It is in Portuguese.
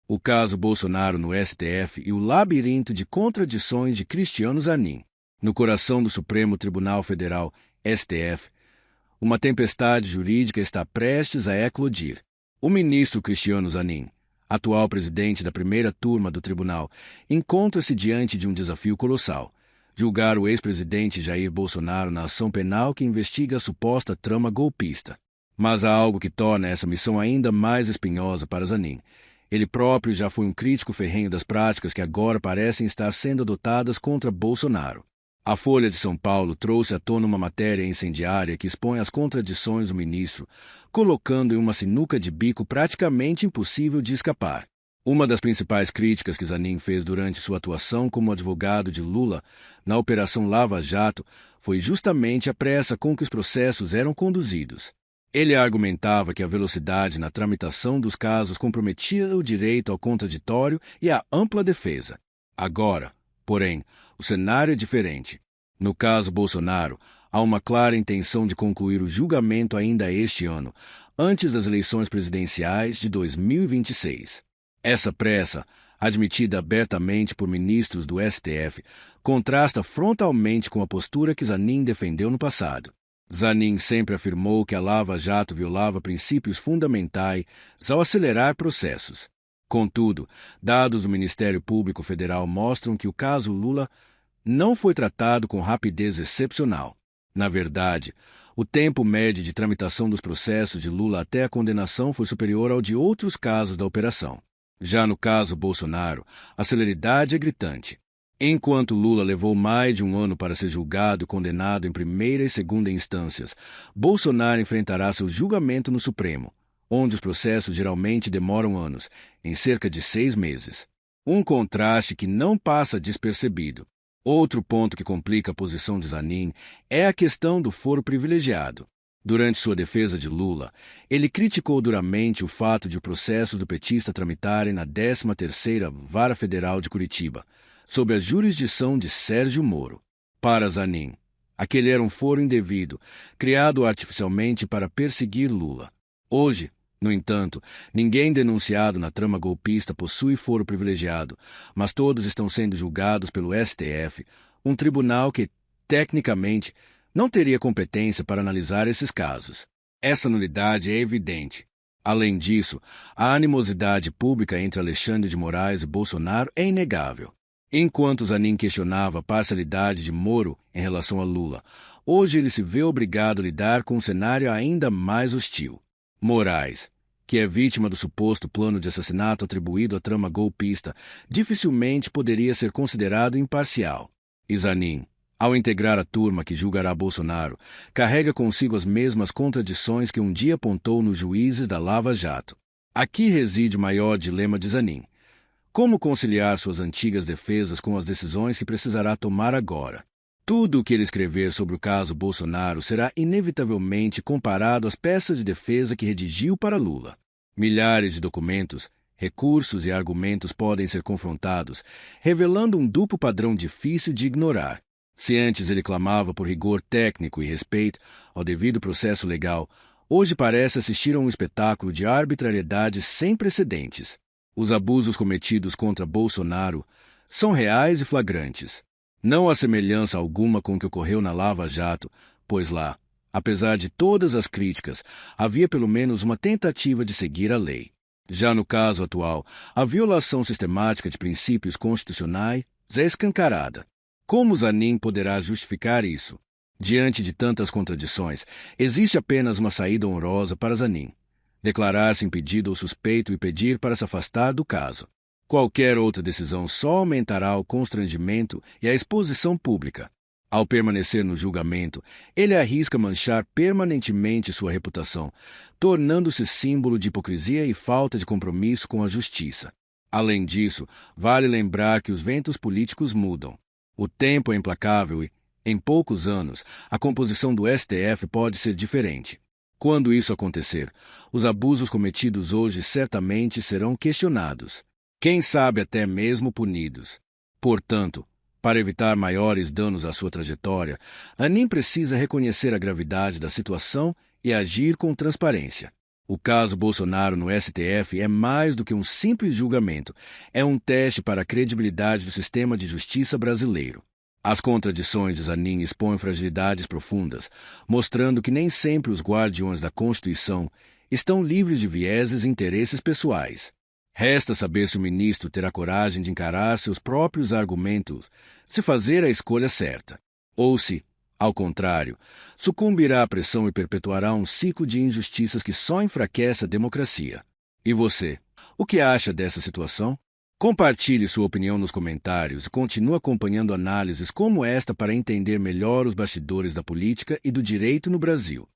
o caso Bolsonaro no STF e o labirinto de contradições de Cristiano Zanin. No coração do Supremo Tribunal Federal, STF, uma tempestade jurídica está prestes a eclodir. O ministro Cristiano Zanin, atual presidente da primeira turma do tribunal, encontra-se diante de um desafio colossal: julgar o ex-presidente Jair Bolsonaro na ação penal que investiga a suposta trama golpista. Mas há algo que torna essa missão ainda mais espinhosa para Zanin. Ele próprio já foi um crítico ferrenho das práticas que agora parecem estar sendo adotadas contra Bolsonaro. A Folha de São Paulo trouxe à tona uma matéria incendiária que expõe as contradições do ministro, colocando em uma sinuca de bico praticamente impossível de escapar. Uma das principais críticas que Zanin fez durante sua atuação como advogado de Lula na Operação Lava Jato foi justamente a pressa com que os processos eram conduzidos. Ele argumentava que a velocidade na tramitação dos casos comprometia o direito ao contraditório e à ampla defesa. Agora, porém, o cenário é diferente. No caso Bolsonaro, há uma clara intenção de concluir o julgamento ainda este ano, antes das eleições presidenciais de 2026. Essa pressa, admitida abertamente por ministros do STF, contrasta frontalmente com a postura que Zanin defendeu no passado. Zanin sempre afirmou que a Lava Jato violava princípios fundamentais ao acelerar processos. Contudo, dados do Ministério Público Federal mostram que o caso Lula não foi tratado com rapidez excepcional. Na verdade, o tempo médio de tramitação dos processos de Lula até a condenação foi superior ao de outros casos da operação. Já no caso Bolsonaro, a celeridade é gritante. Enquanto Lula levou mais de um ano para ser julgado e condenado em primeira e segunda instâncias, Bolsonaro enfrentará seu julgamento no Supremo, onde os processos geralmente demoram anos, em cerca de 6 meses. Um contraste que não passa despercebido. Outro ponto que complica a posição de Zanin é a questão do foro privilegiado. Durante sua defesa de Lula, ele criticou duramente o fato de o processo do petista tramitarem na 13ª Vara Federal de Curitiba, sob a jurisdição de Sérgio Moro. Para Zanin, aquele era um foro indevido, criado artificialmente para perseguir Lula. Hoje, no entanto, ninguém denunciado na trama golpista possui foro privilegiado, mas todos estão sendo julgados pelo STF, um tribunal que, tecnicamente, não teria competência para analisar esses casos. Essa nulidade é evidente. Além disso, a animosidade pública entre Alexandre de Moraes e Bolsonaro é inegável. Enquanto Zanin questionava a parcialidade de Moro em relação a Lula, hoje ele se vê obrigado a lidar com um cenário ainda mais hostil. Moraes, que é vítima do suposto plano de assassinato atribuído à trama golpista, dificilmente poderia ser considerado imparcial. E Zanin, ao integrar a turma que julgará Bolsonaro, carrega consigo as mesmas contradições que um dia apontou nos juízes da Lava Jato. Aqui reside o maior dilema de Zanin: como conciliar suas antigas defesas com as decisões que precisará tomar agora? Tudo o que ele escrever sobre o caso Bolsonaro será inevitavelmente comparado às peças de defesa que redigiu para Lula. Milhares de documentos, recursos e argumentos podem ser confrontados, revelando um duplo padrão difícil de ignorar. Se antes ele clamava por rigor técnico e respeito ao devido processo legal, hoje parece assistir a um espetáculo de arbitrariedade sem precedentes. Os abusos cometidos contra Bolsonaro são reais e flagrantes. Não há semelhança alguma com o que ocorreu na Lava Jato, pois lá, apesar de todas as críticas, havia pelo menos uma tentativa de seguir a lei. Já no caso atual, a violação sistemática de princípios constitucionais é escancarada. Como Zanin poderá justificar isso? Diante de tantas contradições, existe apenas uma saída honrosa para Zanin: declarar-se impedido ou suspeito e pedir para se afastar do caso. Qualquer outra decisão só aumentará o constrangimento e a exposição pública. Ao permanecer no julgamento, ele arrisca manchar permanentemente sua reputação, tornando-se símbolo de hipocrisia e falta de compromisso com a justiça. Além disso, vale lembrar que os ventos políticos mudam. O tempo é implacável e, em poucos anos, a composição do STF pode ser diferente. Quando isso acontecer, os abusos cometidos hoje certamente serão questionados. Quem sabe até mesmo punidos. Portanto, para evitar maiores danos à sua trajetória, Zanin precisa reconhecer a gravidade da situação e agir com transparência. O caso Bolsonaro no STF é mais do que um simples julgamento, é um teste para a credibilidade do sistema de justiça brasileiro. As contradições de Zanin expõem fragilidades profundas, mostrando que nem sempre os guardiões da Constituição estão livres de vieses e interesses pessoais. Resta saber se o ministro terá coragem de encarar seus próprios argumentos, se fazer a escolha certa, ou se, ao contrário, sucumbirá à pressão e perpetuará um ciclo de injustiças que só enfraquece a democracia. E você, o que acha dessa situação? Compartilhe sua opinião nos comentários e continue acompanhando análises como esta para entender melhor os bastidores da política e do direito no Brasil.